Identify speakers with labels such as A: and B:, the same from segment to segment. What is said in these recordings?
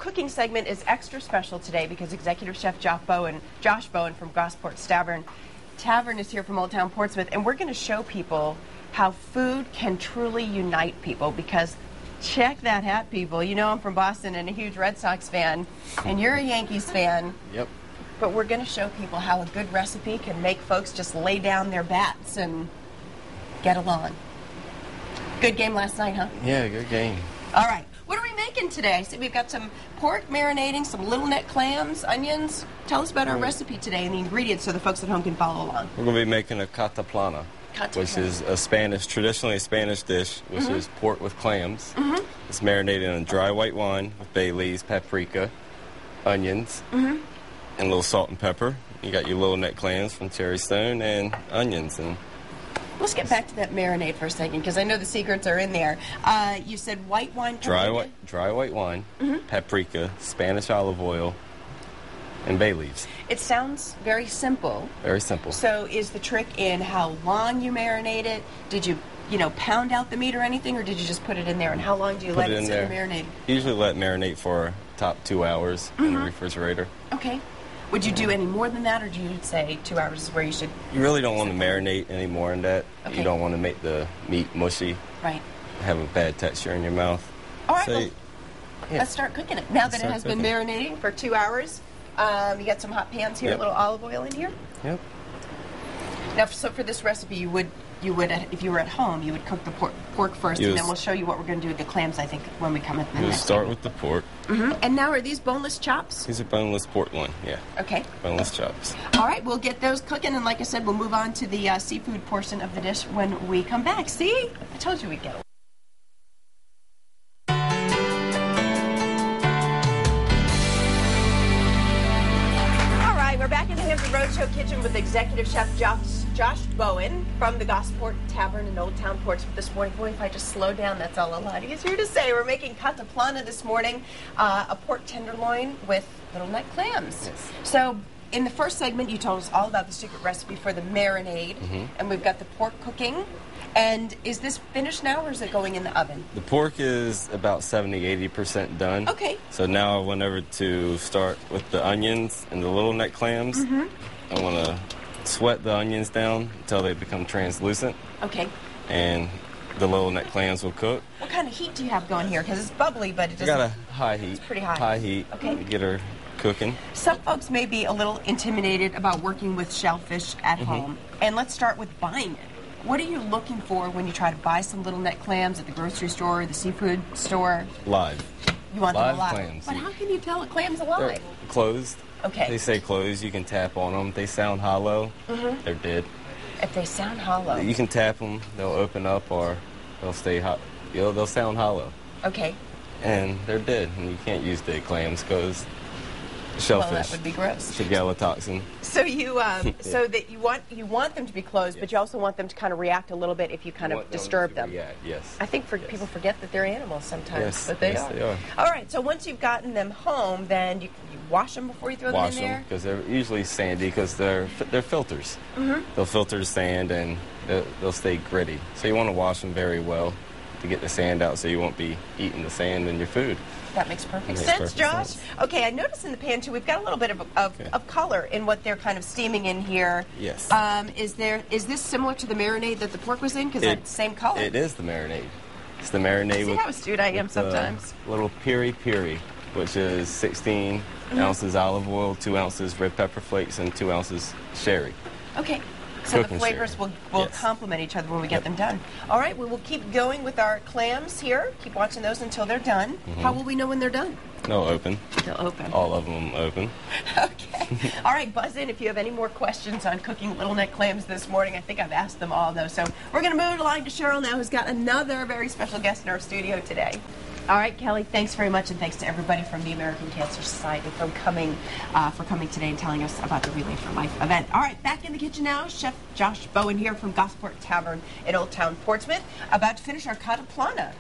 A: cooking segment is extra special today because Executive Chef Josh Bowen from Gosport Tavern is here from Old Town Portsmouth, and we're going to show people how food can truly unite people, because check that hat, people. You know I'm from Boston and a huge Red Sox fan, and you're a Yankees fan.
B: Yep.
A: But we're going to show people how a good recipe can make folks just lay down their bats and get along. Good game last night, huh?
B: Yeah, good game.
A: All right. What are we making today? So we've got some pork marinating, some little neck clams, onions. Tell us about our recipe today and the ingredients so the folks at home can follow along.
B: We're going to be making a Cataplana, which is a traditionally a Spanish dish, which is pork with clams. It's marinated in dry white wine with bay leaves, paprika, onions, and a little salt and pepper. You got your little neck clams from Cherry Stone and onions. And
A: let's get back to that marinade for a second, because I know the secrets are in there. You said white wine, paprika?
B: Dry white wine, paprika, Spanish olive oil, and bay leaves.
A: It sounds very simple.
B: Very simple.
A: So is the trick in how long you marinate it? Did you pound out the meat or anything, or did you just put it in there? And how long do you let it sit and marinate?
B: Usually let it marinate for top 2 hours in the refrigerator.
A: Okay. Would you do any more than that, or do you say 2 hours is where you should?
B: You really don't want to marinate any more than that. Okay. You don't want to make the meat mushy.
A: Right.
B: Have a bad texture in your mouth.
A: All right, let's start cooking it. Now that it has been marinating for 2 hours, you got some hot pans here, a little olive oil in here.
B: Yep.
A: Now, so for this recipe, you would, if you were at home, you would cook the pork first, and then we'll show you what we're going to do with the clams, I think, when we come at the next.
B: We'll start with the pork.
A: And now, are these boneless chops?
B: These are boneless pork loin, yeah.
A: Okay.
B: Boneless chops.
A: All right, we'll get those cooking, and like I said, we'll move on to the seafood portion of the dish when we come back. See? I told you we'd get it. We're back in the Hampton Roadshow kitchen with Executive Chef Josh Bowen from the Gosport Tavern in Old Town Portsmouth this morning. Boy, if I just slow down, that's all a lot easier to say. We're making Cataplana this morning, a pork tenderloin with little neck clams.
B: Yes.
A: So in the first segment, you told us all about the secret recipe for the marinade, and we've got the pork cooking. And is this finished now, or is it going in the oven?
B: The pork is about 70–80% done.
A: Okay.
B: So now I went over to start with the onions and the little neck clams. I want to sweat the onions down until they become translucent.
A: Okay.
B: And the little neck clams will cook.
A: What kind of heat do you have going here? Because it's bubbly, but it doesn't...
B: I got a high heat.
A: It's pretty high.
B: High heat.
A: Okay.
B: Get her cooking.
A: Some folks may be a little intimidated about working with shellfish at home. And let's start with buying it. What are you looking for when you try to buy some little neck clams at the grocery store or the seafood store?
B: Live.
A: You want them alive?
B: Clams.
A: But how can you tell a clam's alive?
B: They're closed.
A: Okay.
B: They say closed. You can tap on them. They sound hollow. They're dead.
A: If they sound hollow.
B: You can tap them. They'll open up, or they'll stay hot. They'll sound hollow.
A: Okay.
B: And they're dead. And you can't use dead clams because shellfish.
A: Well, that would be gross.
B: Gallatoxin.
A: So you, so that you want them to be closed, but you also want them to kind of react a little bit if you kind of disturb them.
B: Yeah, yes.
A: I think people forget that they're animals sometimes,
B: yes,
A: but they
B: are.
A: All right. So once you've gotten them home, then you wash them before you throw them in there.
B: Wash them because they're usually sandy because they're filters. They'll filter the sand and they'll stay gritty. So you want to wash them very well to get the sand out, so you won't be eating the sand in your food.
A: That makes perfect sense, Josh. Okay, I noticed in the pan, too, we've got a little bit of color in what they're kind of steaming in here.
B: Yes.
A: Is this similar to the marinade that the pork was in? Because it's the same color.
B: It is the marinade. It's the marinade.
A: See how astute I am sometimes?
B: Little piri, which is 16 ounces olive oil, 2 ounces red pepper flakes, and 2 ounces sherry.
A: Okay. So the flavors will complement each other when we get them done. All right, we will keep going with our clams here. Keep watching those until they're done. How will we know when they're done?
B: They'll open.
A: They'll open.
B: All of them open.
A: Okay. All right, buzz in if you have any more questions on cooking little neck clams this morning. I think I've asked them all, though. So we're going to move along to Cheryl now, who's got another very special guest in our studio today. All right, Kelly, thanks very much, and thanks to everybody from the American Cancer Society for coming today and telling us about the Relay for Life event. All right, back in the kitchen now, Chef Josh Bowen here from Gosport Tavern in Old Town Portsmouth, about to finish our Cataplana.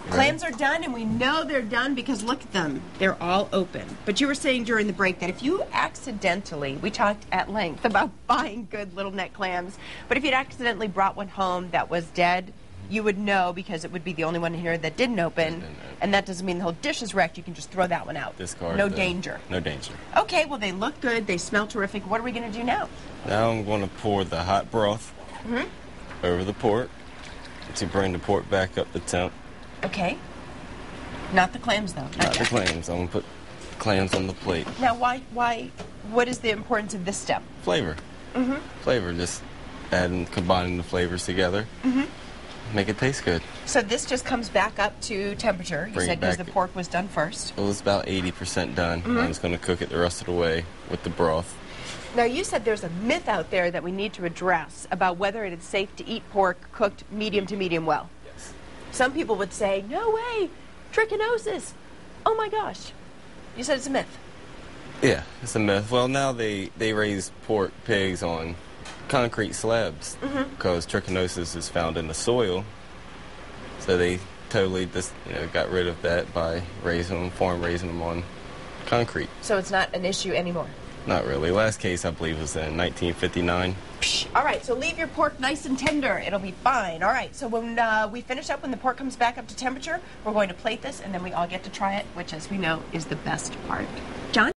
A: Clams are done, and we know they're done because look at them. They're all open. But you were saying during the break that if you accidentally, we talked at length about buying good little neck clams, but if you'd accidentally brought one home that was dead, you would know because it would be the only one here that didn't open, and that doesn't mean the whole dish is wrecked. You can just throw that one out.
B: Discard.
A: No danger.
B: No danger.
A: Okay, well, they look good. They smell terrific. What are we going to do now?
B: Now I'm going to pour the hot broth over the pork to bring the pork back up to temp.
A: Okay. Not the clams, though.
B: Not the clams. I'm going to put clams on the plate.
A: Now, what is the importance of this step?
B: Flavor. Flavor, just combining the flavors together. Make it taste good.
A: So this just comes back up to temperature, you said, because the pork was done first.
B: It was about 80% done. I'm just going to cook it the rest of the way with the broth.
A: Now, you said there's a myth out there that we need to address about whether it is safe to eat pork cooked medium to medium well.
B: Yes.
A: Some people would say, no way, trichinosis. Oh my gosh. You said it's a myth.
B: Yeah, it's a myth. Well, now they raise pigs on concrete slabs because trichinosis is found in the soil. So they totally just got rid of that by raising them on concrete.
A: So it's not an issue anymore?
B: Not really. Last case, I believe, was in 1959.
A: All right, so leave your pork nice and tender. It'll be fine. All right, so when we finish up, when the pork comes back up to temperature, we're going to plate this, and then we all get to try it, which, as we know, is the best part.